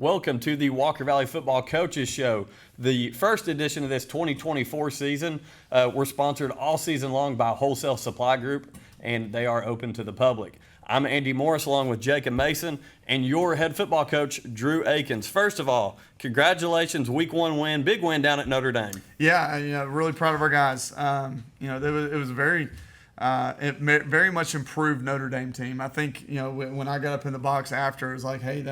Welcome to the Walker Valley Football Coaches Show, the first edition of this 2024 season. We're sponsored all season long by Wholesale Supply Group, and they are open to the public. I'm Andy Morris along with Jacob Mason and your head football coach, Drew Akins. First of all, congratulations, week one win, big win down at Notre Dame. Yeah, really proud of our guys. It was very much improved Notre Dame team. I think, when I got up in the box after, it was like, hey,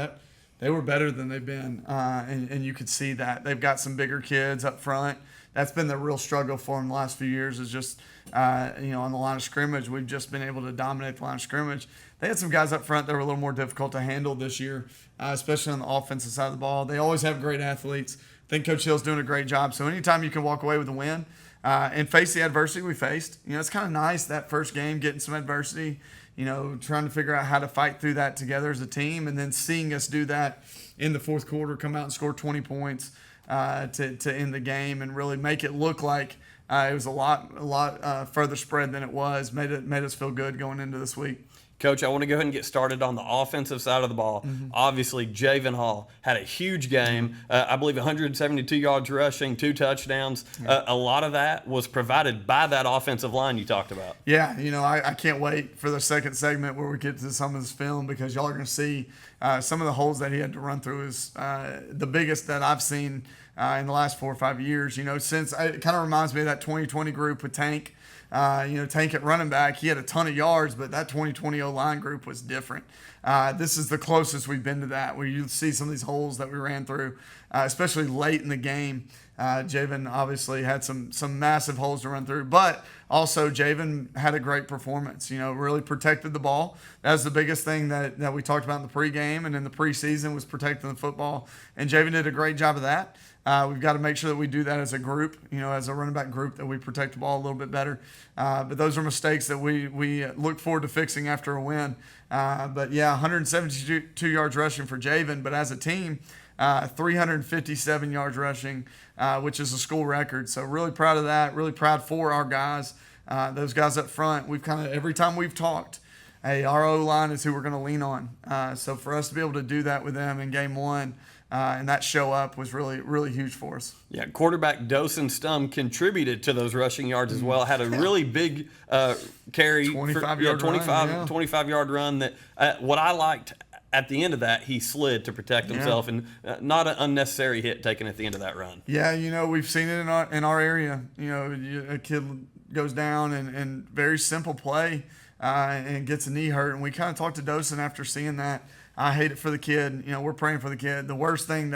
they were better than they've been, and you could see that. They've got some bigger kids up front. That's been the real struggle for them the last few years is just, on the line of scrimmage, we've just been able to dominate the line of scrimmage. They had some guys up front that were a little more difficult to handle this year, especially on the offensive side of the ball. They always have great athletes. I think Coach Hill's doing a great job. So anytime you can walk away with a win and face the adversity we faced, it's kind of nice that first game, getting some adversity, trying to figure out how to fight through that together as a team, and then seeing us do that in the fourth quarter, come out and score 20 points to end the game and really make it look like it was a lot further spread than it was. Made us feel good going into this week. Coach, I want to go ahead and get started on the offensive side of the ball. Mm-hmm. Obviously, Javen Hall had a huge game. I believe 172 yards rushing, 2 touchdowns. Yeah. A lot of that was provided by that offensive line you talked about. Yeah, I can't wait for the second segment where we get to some of this film because y'all are going to see some of the holes that he had to run through is the biggest that I've seen in the last 4 or 5 years. Since it kind of reminds me of that 2020 group with Tank. Tank at running back, he had a ton of yards, but that 2020 O-line group was different. This is the closest we've been to that, where you see some of these holes that we ran through, especially late in the game. Javen obviously had some massive holes to run through, but also Javen had a great performance, really protected the ball. That was the biggest thing that we talked about in the pregame and in the preseason was protecting the football, and Javen did a great job of that. We've got to make sure that we do that as a group, as a running back group, that we protect the ball a little bit better. But those are mistakes that we look forward to fixing after a win. 172 yards rushing for Javen, but as a team, 357 yards rushing, which is a school record. So really proud of that, really proud for our guys. Those guys up front, we've kind of, every time we've talked, hey, our O-line is who we're going to lean on. So for us to be able to do that with them in game one, and that show up was really, really huge for us. Yeah, quarterback Dawson Stum contributed to those rushing yards as well. Had a really big carry. 25-yard run. That what I liked at the end of that, he slid to protect himself and not an unnecessary hit taken at the end of that run. Yeah, we've seen it in our area. A kid goes down and very simple play and gets a knee hurt. And we kind of talked to Dawson after seeing that. I hate it for the kid. We're praying for the kid. The worst thing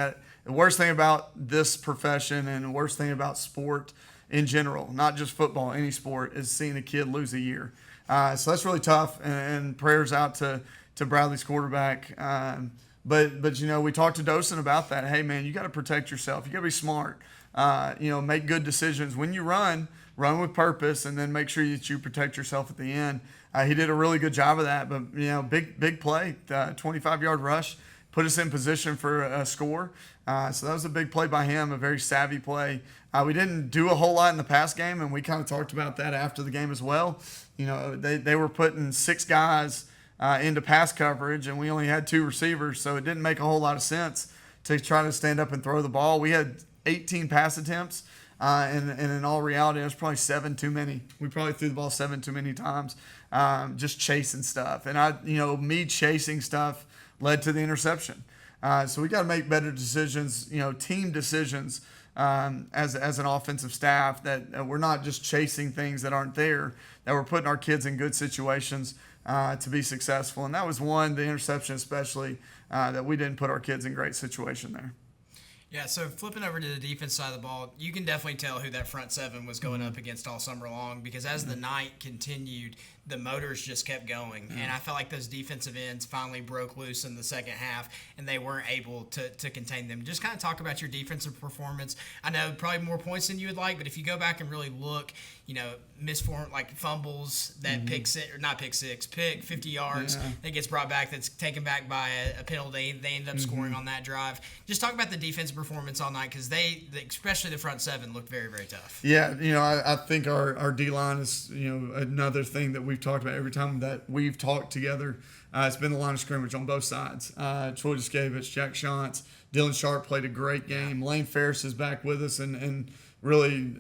about this profession and the worst thing about sport in general, not just football, any sport, is seeing a kid lose a year. So that's really tough. And prayers out to Bradley's quarterback. But we talked to Dawson about that. Hey, man, you got to protect yourself. You got to be smart. Make good decisions. When you run with purpose, and then make sure that you protect yourself at the end. He did a really good job of that, but big play, 25-yard rush, put us in position for a score. So that was a big play by him, a very savvy play. We didn't do a whole lot in the pass game, and we kind of talked about that after the game as well. They were putting 6 guys into pass coverage, and we only had 2 receivers, so it didn't make a whole lot of sense to try to stand up and throw the ball. We had 18 pass attempts. And in all reality, it was probably 7 too many. We probably threw the ball 7 too many times, just chasing stuff. And me chasing stuff led to the interception. So we got to make better decisions, team decisions as an offensive staff that we're not just chasing things that aren't there, that we're putting our kids in good situations to be successful. And that was one, the interception especially, that we didn't put our kids in great situation there. Yeah, so flipping over to the defense side of the ball, you can definitely tell who that front seven was going up against all summer long because as the night continued, the motors just kept going. And I felt like those defensive ends finally broke loose in the second half, and they weren't able to contain them. Just kind of talk about your defensive performance. I know probably more points than you would like, but if you go back and really look, misformed, like fumbles, that pick 50 yards that gets brought back, that's taken back by a penalty. They end up scoring on that drive. Just talk about the defensive performance all night because especially the front seven, looked very, very tough. Yeah, I think our D-line is, another thing that we've talked about every time that we've talked together. It's been the line of scrimmage on both sides. Troy Duskevich, Jack Shantz, Dylan Sharp played a great game. Lane Ferris is back with us, and really,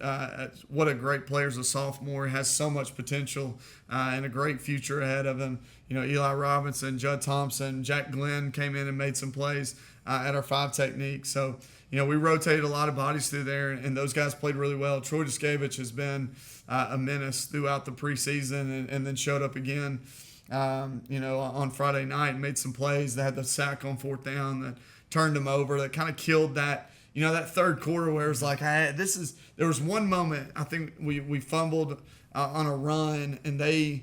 what a great player as a sophomore. Has so much potential and a great future ahead of him. Eli Robinson, Judd Thompson, Jack Glenn came in and made some plays at our 5 technique. So, we rotated a lot of bodies through there, and those guys played really well. Troy Duskevich has been a menace throughout the preseason and then showed up again, on Friday night and made some plays. They had the sack on 4th down that turned them over, that kind of killed that. That third quarter where it was like, there was one moment, I think we fumbled on a run, and they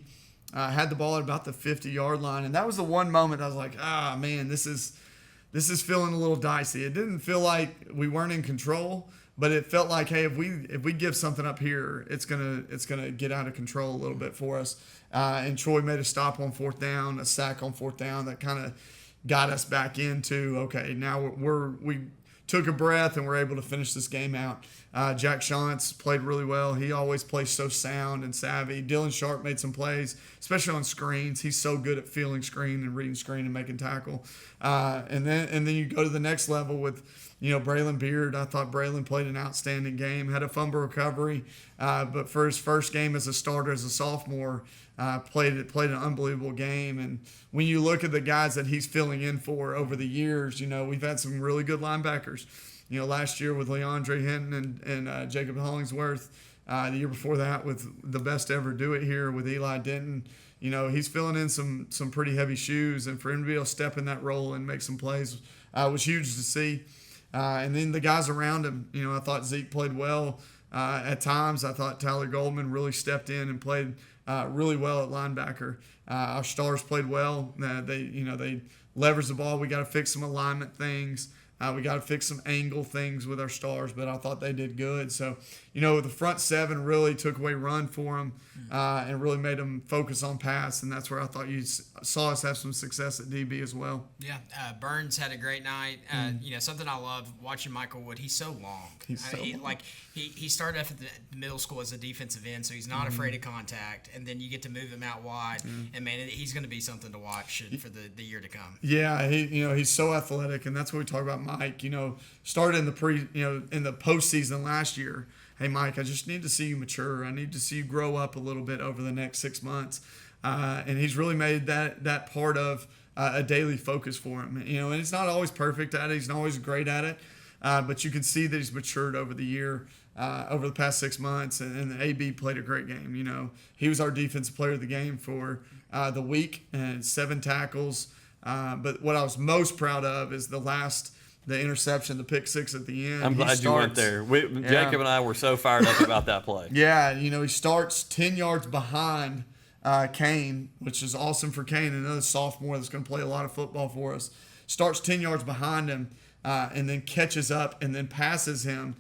had the ball at about the 50-yard line. And that was the one moment I was like, man, this is feeling a little dicey. It didn't feel like we weren't in control, but it felt like, hey, if we give something up here, it's gonna get out of control a little bit for us. And Troy made a stop on 4th down, a sack on 4th down that kind of got us back into, okay, now we took a breath and we're able to finish this game out. Jack Shantz played really well. He always plays so sound and savvy. Dylan Sharp made some plays, especially on screens. He's so good at feeling screen and reading screen and making tackle. And then you go to the next level with, Braylon Beard. I thought Braylon played an outstanding game, had a fumble recovery, but for his first game as a starter as a sophomore, played an unbelievable game. And when you look at the guys that he's filling in for over the years, we've had some really good linebackers. Last year with Leandre Hinton and Jacob Hollingsworth. The year before that with the best ever do it here with Eli Denton. He's filling in some pretty heavy shoes, and for him to be able to step in that role and make some plays was huge to see. And then the guys around him, I thought Zeke played well at times. I thought Tyler Goldman really stepped in and played really well at linebacker. Our stars played well. They leveraged the ball. We got to fix some alignment things. We got to fix some angle things with our stars, but I thought they did good. So, the front 7 really took away run for them and really made them focus on pass, and that's where I thought you saw us have some success at DB as well. Yeah, Burns had a great night. Something I love watching Michael Wood. He's so long. He started off at the middle school as a defensive end, so he's not afraid of contact. And then you get to move him out wide, and man, he's going to be something to watch for the year to come. Yeah, he's so athletic, and that's what we talk about. Mike, started in the postseason last year. Hey, Mike, I just need to see you mature. I need to see you grow up a little bit over the next 6 months. And he's really made that part of a daily focus for him. And he's not always perfect at it. He's not always great at it. But you can see that he's matured over the year, over the past 6 months. And the AB played a great game. He was our defensive player of the game for the week, and 7 tackles. But what I was most proud of is the interception, the pick 6 at the end. I'm glad you went there. Jacob and I were so fired up about that play. Yeah, he starts 10 yards behind Kane, which is awesome for Kane, another sophomore that's going to play a lot of football for us. Starts 10 yards behind him and then catches up and then passes him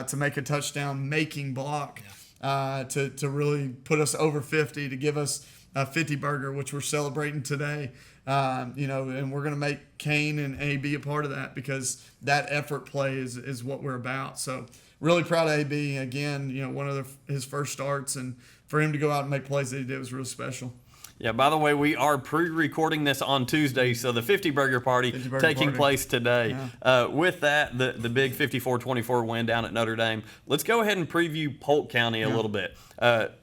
to make a touchdown making block to really put us over 50, to give us a 50 burger, which we're celebrating today. And we're going to make Kane and AB a part of that, because that effort play is what we're about. So really proud of AB. Again, one of his first starts, and for him to go out and make plays that he did was really special. Yeah, by the way, we are pre-recording this on Tuesday, so the 50 Burger Party taking place today. Yeah. With that, the big 54-24 win down at Notre Dame. Let's go ahead and preview Polk County a little bit.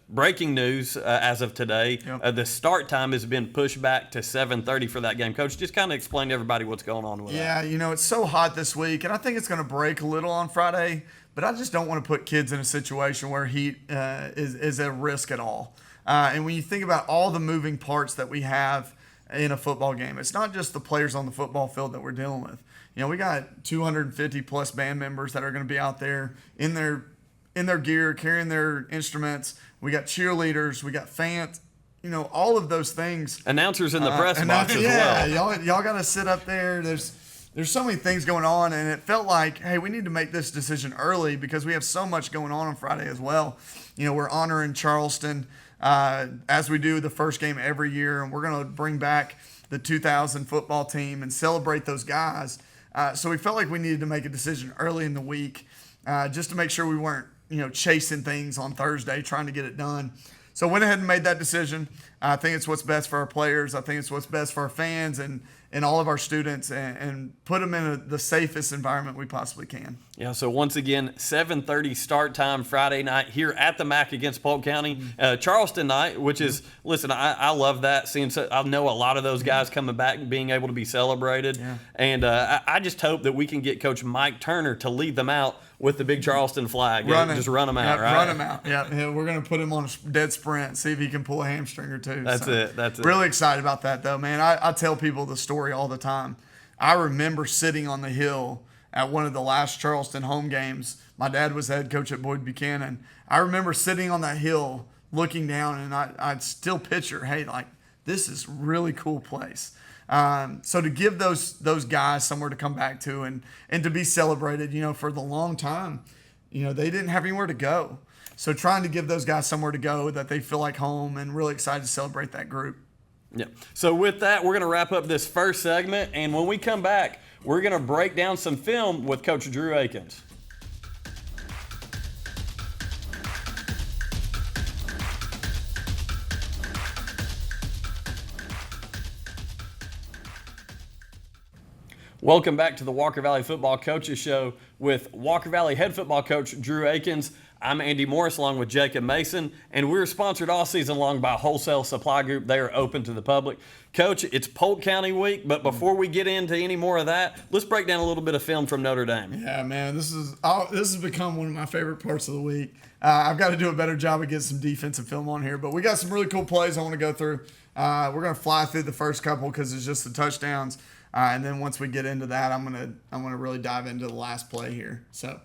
Breaking news as of today, the start time has been pushed back to 7:30 for that game. Coach, just kind of explain to everybody what's going on with that. Yeah, it's so hot this week, and I think it's going to break a little on Friday, but I just don't want to put kids in a situation where heat is at risk at all. And when you think about all the moving parts that we have in a football game, it's not just the players on the football field that we're dealing with. We got 250 plus band members that are going to be out there in their gear, carrying their instruments. We got cheerleaders, we got fans, all of those things. Announcers in the press box as well. Yeah, y'all got to sit up there. There's so many things going on, and it felt like, hey, we need to make this decision early because we have so much going on Friday as well. We're honoring Charleston as we do the first game every year, and we're going to bring back the 2000 football team and celebrate those guys. So we felt like we needed to make a decision early in the week just to make sure we weren't, chasing things on Thursday, trying to get it done. So went ahead and made that decision. I think it's what's best for our players. I think it's what's best for our fans, and in all of our students and put them in the safest environment we possibly can. Yeah, so once again, 7:30 start time Friday night here at the MAC against Polk County. Charleston night, which is, listen, I love that. I know a lot of those guys coming back and being able to be celebrated. Yeah. And I just hope that we can get Coach Mike Turner to lead them out with the big Charleston flag. Just run them out, right? Run them out. Yeah, we're going to put him on a dead sprint, see if he can pull a hamstring or two. That's it. Really excited about that, though, man. I tell people the story all the time. I remember sitting on the hill at one of the last Charleston home games. My dad was head coach at Boyd Buchanan. I remember sitting on that hill looking down, and I'd still picture, hey, like, this is a really cool place. So to give those guys somewhere to come back to and to be celebrated, for the long time, they didn't have anywhere to go. So trying to give those guys somewhere to go that they feel like home, and really excited to celebrate that group. Yeah. So with that, we're going to wrap up this first segment, and when we come back, we're going to break down some film with Coach Drew Akins. Welcome back to the Walker Valley Football Coaches Show with Walker Valley head football coach Drew Akins. I'm Andy Morris along with Jacob Mason, and we're sponsored all season long by Wholesale Supply Group. They are open to the public. Coach, it's Polk County week, but before we get into any more of that, let's break down a little bit of film from Notre Dame. Yeah, man, this has become one of my favorite parts of the week. I've got to do a better job of getting some defensive film on here, but we got some really cool plays I want to go through. We're going to fly through the first couple because it's just the touchdowns. And then once we get into that, I'm gonna really dive into the last play here. So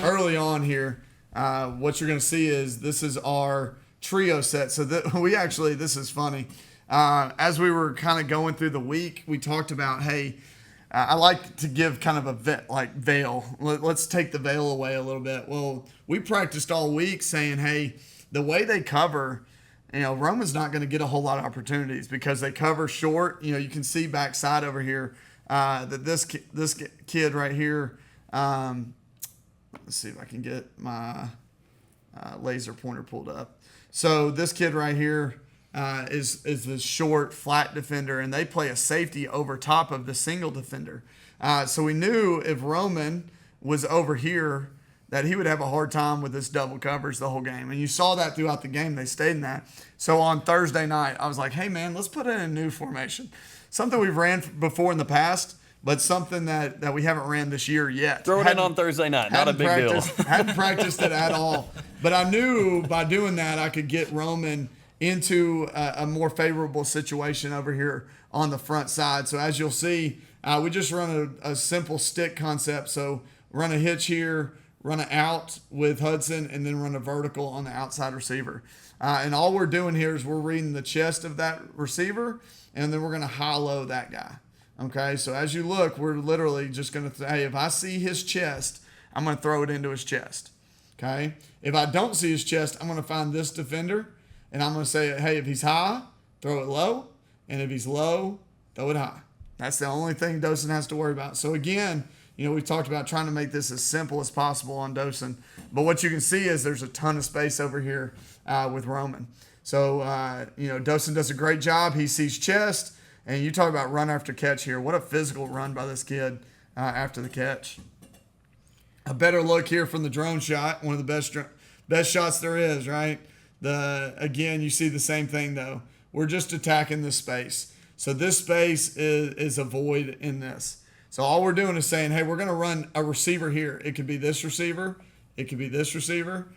early on here, what you're gonna see is this is our trio set. So this is funny. As we were kind of going through the week, we talked about, hey, I like to give kind of a veil. Let's take the veil away a little bit. Well, we practiced all week saying, hey, the way they cover. Roman's not going to get a whole lot of opportunities because they cover short. You can see backside over here that this kid right here. Let's see if I can get my laser pointer pulled up. So this kid right here is the short, flat defender, and they play a safety over top of the single defender. So we knew if Roman was over here, that he would have a hard time with this double coverage the whole game. And you saw that throughout the game. They stayed in that. So on Thursday night, I was like, hey, man, let's put in a new formation. Something we've ran before in the past, but something that we haven't ran this year yet. Throw it in on Thursday night. Not a big deal. Hadn't practiced it at all. But I knew by doing that I could get Roman into a more favorable situation over here on the front side. So as you'll see, we just run a simple stick concept. So run a hitch here, run it out with Hudson, and then run a vertical on the outside receiver. And all we're doing here is we're reading the chest of that receiver, and then we're going to high-low that guy. Okay, so as you look, we're literally just going to say, hey, if I see his chest, I'm going to throw it into his chest. Okay, if I don't see his chest, I'm going to find this defender, and I'm going to say, hey, if he's high, throw it low, and if he's low, throw it high. That's the only thing Dosen has to worry about. So again, we talked about trying to make this as simple as possible on Dosen. But what you can see is there's a ton of space over here with Roman. So, Dosen does a great job. He sees chest. And you talk about run after catch here. What a physical run by this kid after the catch. A better look here from the drone shot. One of the best shots there is, right? Again, you see the same thing, though. We're just attacking this space. So this space is a void in this. So all we're doing is saying, hey, we're going to run a receiver here. It could be this receiver. It could be this receiver.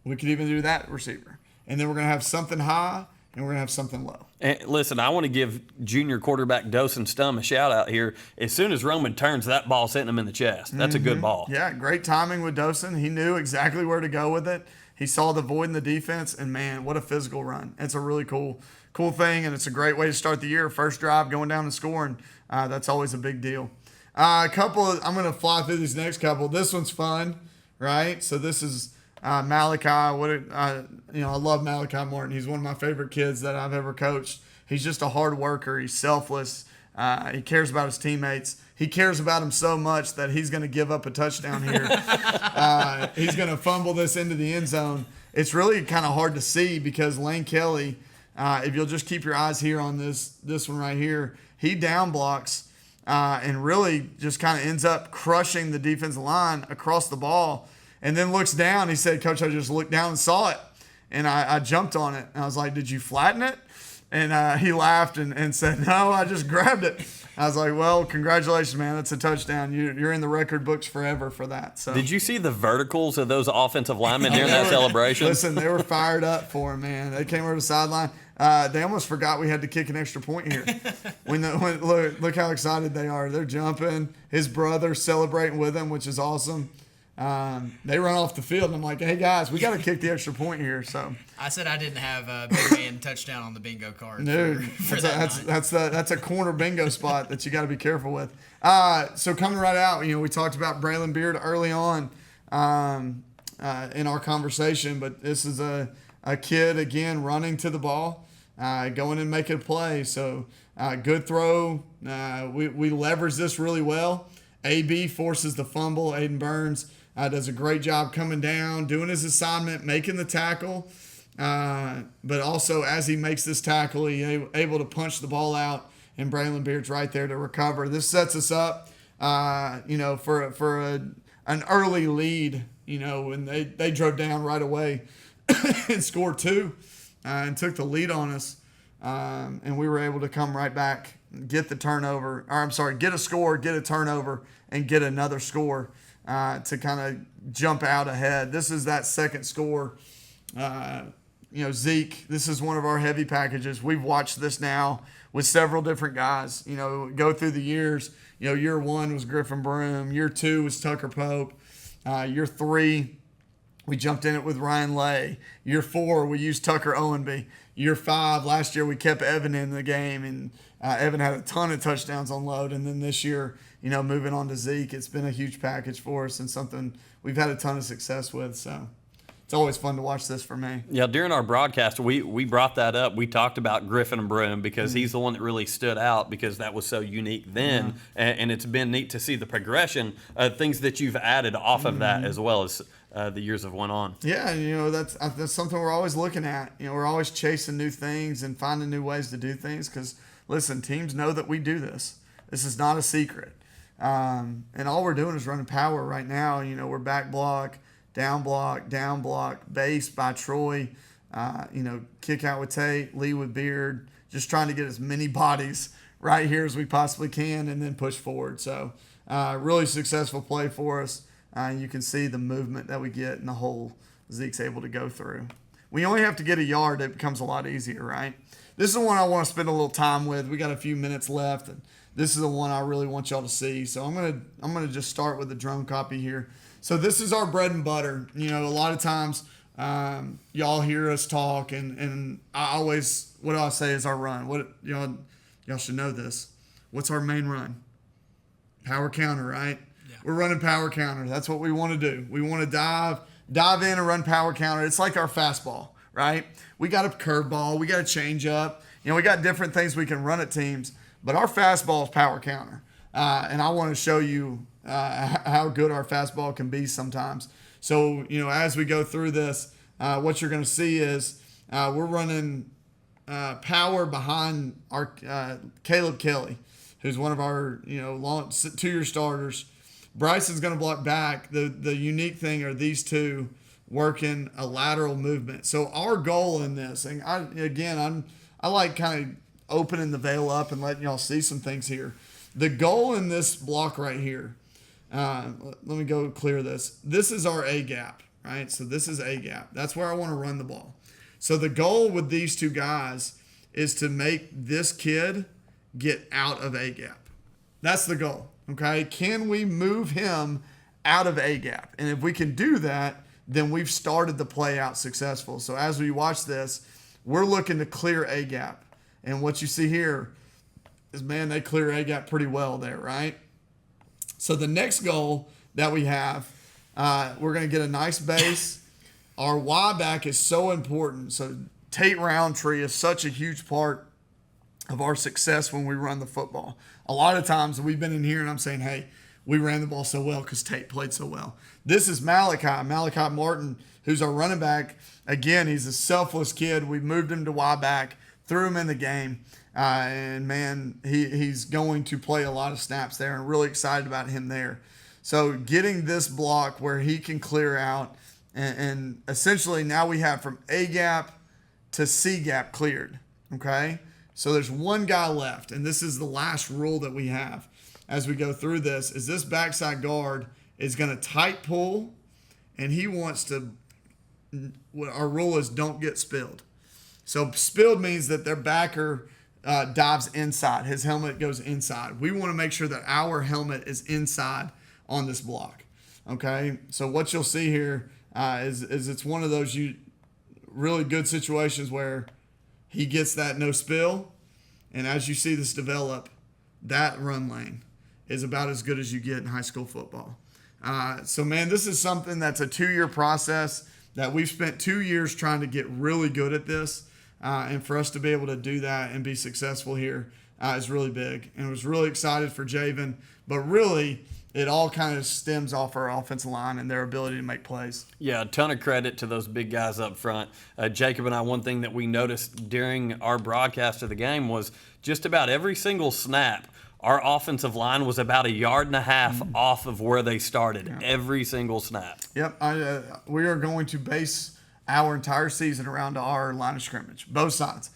We could even do that receiver. And then we're going to have something high, and we're going to have something low. And listen, I want to give junior quarterback Dosen Stum a shout-out here. As soon as Roman turns, that ball's hitting him in the chest. That's a good ball. Yeah, great timing with Dosen. He knew exactly where to go with it. He saw the void in the defense, and, man, what a physical run. It's a really cool thing, and it's a great way to start the year. First drive, going down and scoring. That's always a big deal. I'm going to fly through these next couple. This one's fun, right? So this is Malachi. I love Malachi Martin. He's one of my favorite kids that I've ever coached. He's just a hard worker. He's selfless. He cares about his teammates. He cares about them so much that he's going to give up a touchdown here. He's going to fumble this into the end zone. It's really kind of hard to see because Lane Kelly if you'll just keep your eyes here on this one right here, he down blocks and really just kind of ends up crushing the defensive line across the ball, and then looks down. He said, "Coach, I just looked down and saw it, and I jumped on it." And I was like, "Did you flatten it?" And he laughed and said, "No, I just grabbed it." I was like, "Well, congratulations, man. That's a touchdown. You're in the record books forever for that." So, did you see the verticals of those offensive linemen during that celebration? Listen, they were fired up for him, man. They came over the sideline. They almost forgot we had to kick an extra point here. Look how excited they are. They're jumping. His brother celebrating with him, which is awesome. They run off the field, and I'm like, "Hey guys, we got to kick the extra point here." So I said I didn't have a big man touchdown on the bingo card. Dude, for that's a corner bingo spot that you got to be careful with. So coming right out, we talked about Braylon Beard early on in our conversation, but this is a kid again running to the ball, going and making a play. So good throw. We leverage this really well. AB forces the fumble. Aiden Burns does a great job coming down, doing his assignment, making the tackle. But also, as he makes this tackle, he's able to punch the ball out, and Braylon Beard's right there to recover. This sets us up, for an early lead, when they drove down right away and scored 2 and took the lead on us. And we were able to come right back, get a score, get a turnover, and get another score to kind of jump out ahead. This is that second score. Zeke, this is one of our heavy packages. We've watched this now with several different guys, go through the years. Year 1 was Griffin Broom. Year 2 was Tucker Pope. Year 3, we jumped in it with Ryan Lay. Year 4, we used Tucker Owenby. Year 5, last year we kept Evan in the game, and Evan had a ton of touchdowns on load. And then this year, moving on to Zeke, it's been a huge package for us and something we've had a ton of success with. So it's always fun to watch this for me. Yeah, during our broadcast, we brought that up. We talked about Griffin and Broom because he's the one that really stood out because that was so unique then. And it's been neat to see the progression of things that you've added off of that as well as the years have went on. Yeah, that's something we're always looking at. We're always chasing new things and finding new ways to do things because, listen, teams know that we do this. This is not a secret. And all we're doing is running power right now. We're back block, down block, base by Troy, kick out with Tate, Lee with Beard, just trying to get as many bodies right here as we possibly can and then push forward. So really successful play for us. You can see the movement that we get and the hole Zeke's able to go through. We only have to get a yard. It becomes a lot easier, right? This is the one I want to spend a little time with. We got a few minutes left, and this is the one I really want y'all to see. So I'm gonna just start with the drone copy here. So this is our bread and butter. A lot of times y'all hear us talk, and I always, what do I say is our run? What y'all should know this. What's our main run? Power counter, right? Yeah. We're running power counter. That's what we want to do. We want to dive in and run power counter. It's like our fastball, right? We got a curveball. We got a change up. We got different things we can run at teams, but our fastball is power counter. And I want to show you how good our fastball can be sometimes. So, as we go through this, what you're going to see is we're running power behind our Caleb Kelly, who's one of our, long 2-year starters. Bryson's going to block back. The unique thing are these two working a lateral movement. So our goal in this, and I like kind of opening the veil up and letting y'all see some things here. The goal in this block right here, let me go clear this. This is our A gap, right? So this is A gap. That's where I want to run the ball. So the goal with these two guys is to make this kid get out of A gap. That's the goal, okay? Can we move him out of A gap? And if we can do that, then we've started the play out successful. So as we watch this, we're looking to clear A gap. And what you see here is, man, they clear A gap pretty well there, right? So the next goal that we have, we're going to get a nice base. Our Y back is so important. So Tate Roundtree is such a huge part of our success when we run the football. A lot of times we've been in here and I'm saying, hey, we ran the ball so well because Tate played so well. This is Malachi Martin, who's our running back. Again, he's a selfless kid. We've moved him to Y back. threw him in the game. And, man, he's going to play a lot of snaps there, and really excited about him there. So getting this block where he can clear out, and essentially now we have from A gap to C gap cleared, okay? So there's one guy left, and this is the last rule that we have as we go through this, is this backside guard is going to tight pull, and he wants to – our rule is don't get spilled. So spilled means that their backer dives inside. His helmet goes inside. We want to make sure that our helmet is inside on this block, okay? So what you'll see here is it's one of those really good situations where he gets that no spill, and as you see this develop, that run lane is about as good as you get in high school football. So, man, this is something that's a 2-year process that we've spent 2 years trying to get really good at this, and for us to be able to do that and be successful here is really big. And I was really excited for Javen, but really it all kind of stems off our offensive line and their ability to make plays. Yeah, a ton of credit to those big guys up front. Jacob and I, one thing that we noticed during our broadcast of the game was just about every single snap, our offensive line was about 1.5 yards off of where they started every single snap. Yep, we are going to base our entire season around our line of scrimmage, both sides.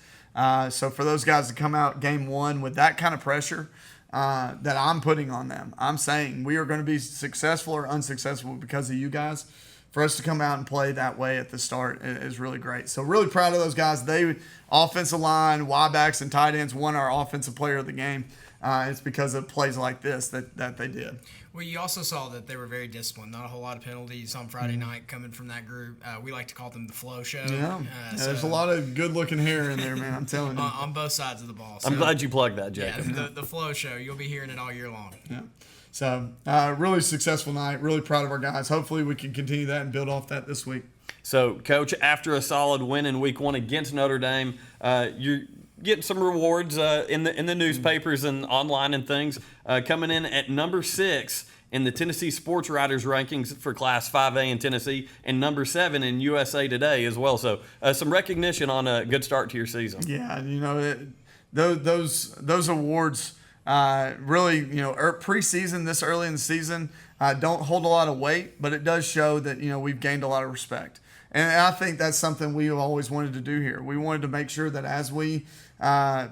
So for those guys to come out game one with that kind of pressure that I'm putting on them, I'm saying we are going to be successful or unsuccessful because of you guys. For us to come out and play that way at the start is really great. So really proud of those guys. They, offensive line, Y-backs, and tight ends won our offensive player of the game. It's because of plays like this that they did. Well, you also saw that they were very disciplined. Not a whole lot of penalties on Friday night coming from that group. We like to call them the flow show. Yeah, there's a lot of good-looking hair in there, man. I'm telling you. On both sides of the ball. I'm glad you plugged that, Jacob. Yeah, the flow show. You'll be hearing it all year long. Yeah. So, really successful night. Really proud of our guys. Hopefully we can continue that and build off that this week. So, Coach, after a solid win in Week 1 against Notre Dame, you're getting some rewards in the newspapers and online and things. Coming in at number 6 in the Tennessee Sports Writers rankings for Class 5A in Tennessee, and number 7 in USA Today as well. So, some recognition on a good start to your season. Yeah, those awards. Really, preseason this early in the season don't hold a lot of weight, but it does show that, we've gained a lot of respect. And I think that's something we always wanted to do here. We wanted to make sure that as we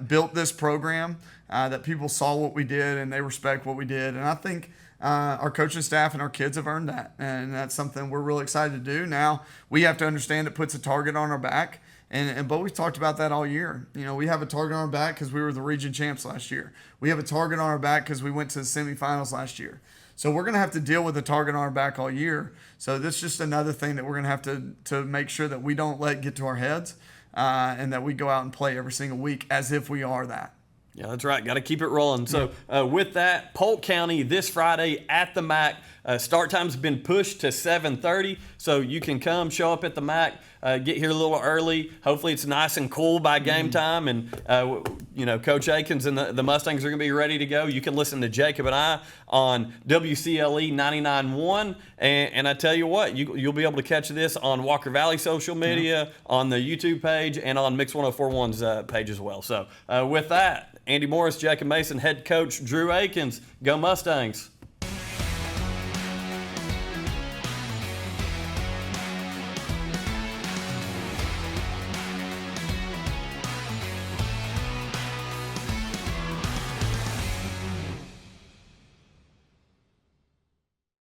built this program, that people saw what we did and they respect what we did. And I think our coaching staff and our kids have earned that. And that's something we're really excited to do. Now, we have to understand it puts a target on our back. But we've talked about that all year. We have a target on our back because we were the region champs last year. We have a target on our back because we went to the semifinals last year. So we're going to have to deal with a target on our back all year. So this is just another thing that we're going to have to make sure that we don't let get to our heads and that we go out and play every single week as if we are that. Yeah, that's right. Got to keep it rolling. So with that, Polk County this Friday at the MAC. Start time's been pushed to 7:30, so you can come, show up at the MAC, get here a little early. Hopefully it's nice and cool by game time, and Coach Akins and the Mustangs are going to be ready to go. You can listen to Jacob and I on WCLE 99.1, and I tell you what, you'll be able to catch this on Walker Valley social media, on the YouTube page, and on Mix 104.1's page as well. So with that, Andy Morris, Jacob Mason, head coach Drew Akins. Go Mustangs.